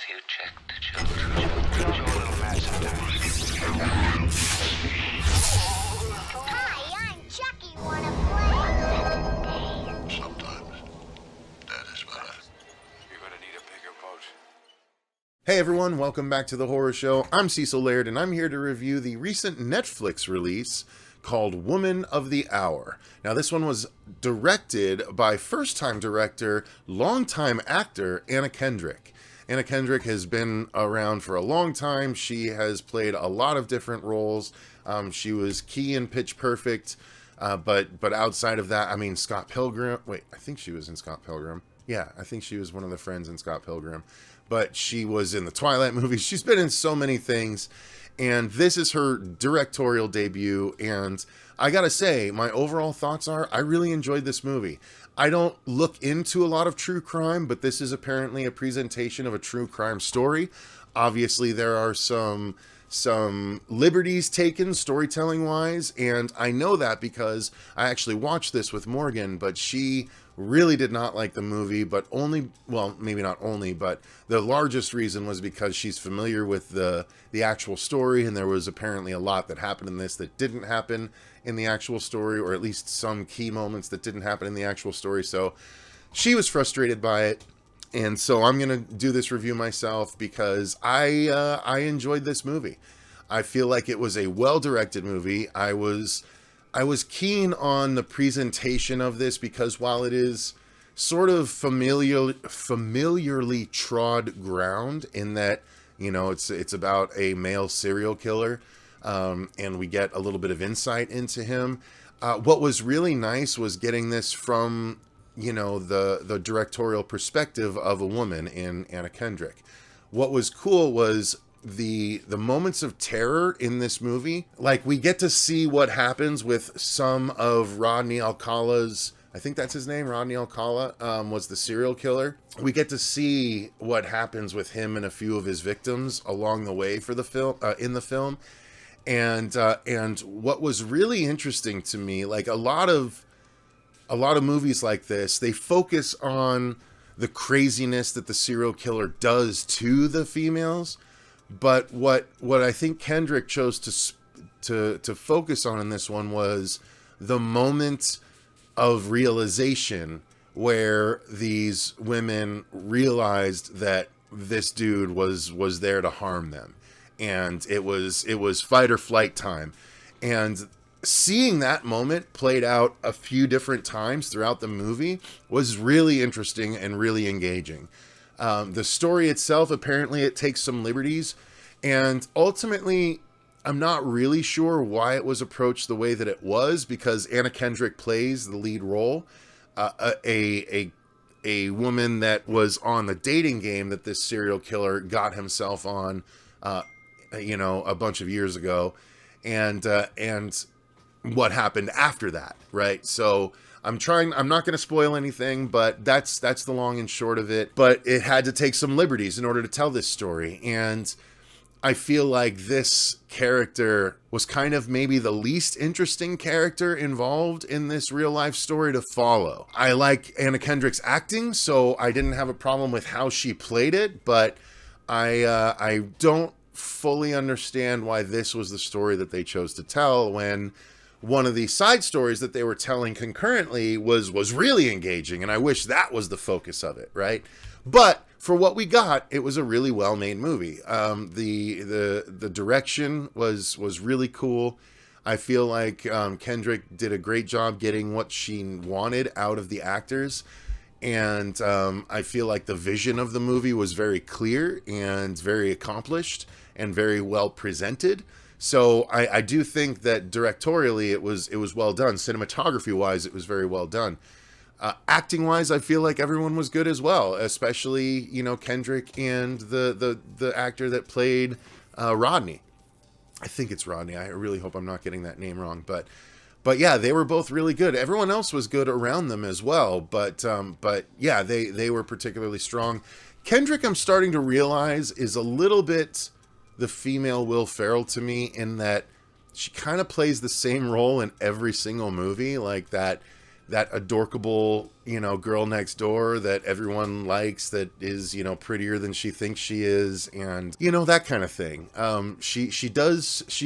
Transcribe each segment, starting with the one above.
you check the children. Show a little match sometimes. Hi, I'm Chucky. Wanna play? Sometimes. That is what You're gonna need a bigger boat. Hey everyone, welcome back to The Horror Show. I'm Cecil Laird, and I'm here to review the recent Netflix release called Woman of the Hour. Now, this one was directed by first-time director, longtime actor, Anna Kendrick. Anna Kendrick has been around for a long time. She has played a lot of different roles. She was key in Pitch Perfect, but outside of that, I mean, Scott Pilgrim. Wait, I think she was in Scott Pilgrim. Yeah, I think she was one of the friends in Scott Pilgrim. But she was in the Twilight movies. She's been in so many things. And this is her directorial debut. And I gotta say, my overall thoughts are, I really enjoyed this movie. I don't look into a lot of true crime, but this is apparently a presentation of a true crime story. Obviously, there are some liberties taken storytelling wise, and I know that because I actually watched this with Morgan, but she really did not like the movie, but only, well, maybe not only, but the largest reason was because she's familiar with the actual story, and there was apparently a lot that happened in this that didn't happen in the actual story, or at least some key moments that didn't happen in the actual story. So she was frustrated by it. And so I'm going to do this review myself because I enjoyed this movie. I feel like it was a well-directed movie. I was keen on the presentation of this because while it is sort of familiarly trod ground in that, you know, it's about a male serial killer, and we get a little bit of insight into him. What was really nice was getting this from, you know, the directorial perspective of a woman in Anna Kendrick. What was cool was the moments of terror in this movie. Like, we get to see what happens with some of Rodney Alcala's, I think that's his name, Rodney Alcala, was the serial killer. We get to see what happens with him and a few of his victims along the way for the film, in the film. And what was really interesting to me, like a lot of movies like this, they focus on the craziness that the serial killer does to the females. But what I think Kendrick chose to focus on in this one was the moment of realization where these women realized that this dude was there to harm them. And it was fight or flight time. And seeing that moment played out a few different times throughout the movie was really interesting and really engaging. The story itself, apparently it takes some liberties, and ultimately I'm not really sure why it was approached the way that it was, because Anna Kendrick plays the lead role, a woman that was on the dating game that this serial killer got himself on, you know, a bunch of years ago, and what happened after that, right? So I'm not going to spoil anything, but that's the long and short of it. But it had to take some liberties in order to tell this story. And I feel like this character was kind of maybe the least interesting character involved in this real life story to follow. I like Anna Kendrick's acting, so I didn't have a problem with how she played it, but I don't fully understand why this was the story that they chose to tell when one of the side stories that they were telling concurrently was really engaging, and I wish that was the focus of it, right? But for what we got, it was a really well-made movie. The direction was really cool. I feel like Kendrick did a great job getting what she wanted out of the actors, and I feel like the vision of the movie was very clear and very accomplished and very well presented. So I do think that directorially it was well done. Cinematography wise, it was very well done. Acting wise, I feel like everyone was good as well, especially, you know, Kendrick and the actor that played Rodney. I think it's Rodney. I really hope I'm not getting that name wrong, but yeah, they were both really good. Everyone else was good around them as well, but yeah, they were particularly strong. Kendrick, I'm starting to realize, is a little bit the female Will Ferrell to me, in that she kind of plays the same role in every single movie, like that that adorkable, girl next door that everyone likes, that is, prettier than she thinks she is, and, that kind of thing. She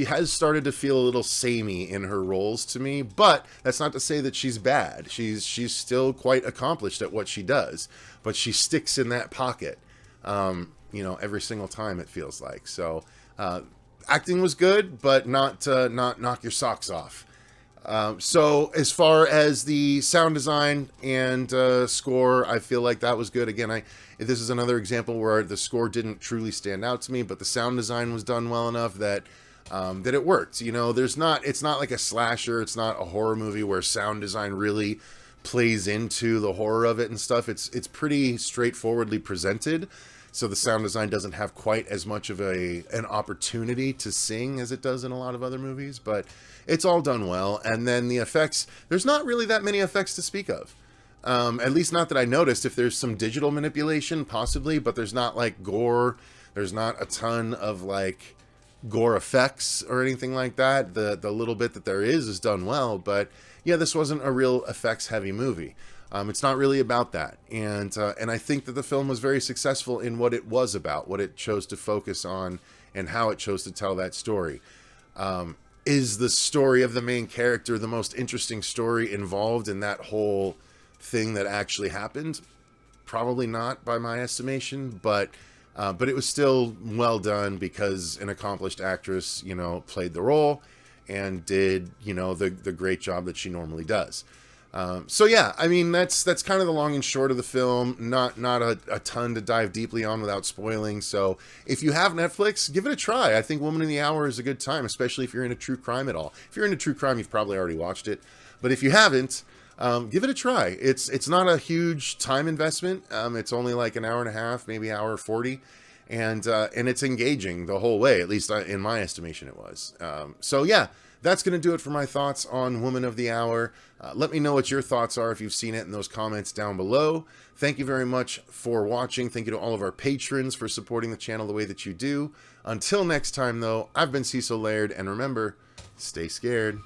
has started to feel a little samey in her roles to me, but that's not to say that she's bad. She's still quite accomplished at what she does, but she sticks in that pocket, every single time, it feels like. So, acting was good, but not knock your socks off. So as far as the sound design and score, I feel like that was good. Again, this is another example where the score didn't truly stand out to me, but the sound design was done well enough that it worked. It's not like a slasher, it's not a horror movie where sound design really plays into the horror of it and stuff. It's pretty straightforwardly presented. So the sound design doesn't have quite as much of an opportunity to sing as it does in a lot of other movies, but it's all done well. And then the effects, there's not really that many effects to speak of. At least not that I noticed. If there's some digital manipulation, possibly, but there's not like gore. There's not a ton of like gore effects or anything like that. The little bit that there is done well, but yeah, this wasn't a real effects heavy movie. It's not really about that, and I think that the film was very successful in what it was about, what it chose to focus on, and how it chose to tell that story. Is the story of the main character the most interesting story involved in that whole thing that actually happened? Probably not, by my estimation, but it was still well done because an accomplished actress, played the role and did, the great job that she normally does. So yeah, I mean, that's kind of the long and short of the film. Not a ton to dive deeply on without spoiling. So if you have Netflix, give it a try. I think Woman in the Hour is a good time, especially if you're into true crime at all. If you're into true crime, you've probably already watched it. But if you haven't, give it a try. It's not a huge time investment. It's only like an hour and a half, maybe hour 40. And it's engaging the whole way, at least in my estimation it was. So yeah, that's going to do it for my thoughts on Woman of the Hour. Let me know what your thoughts are if you've seen it in those comments down below. Thank you very much for watching. Thank you to all of our patrons for supporting the channel the way that you do. Until next time, though, I've been Cecil Laird, and remember, stay scared.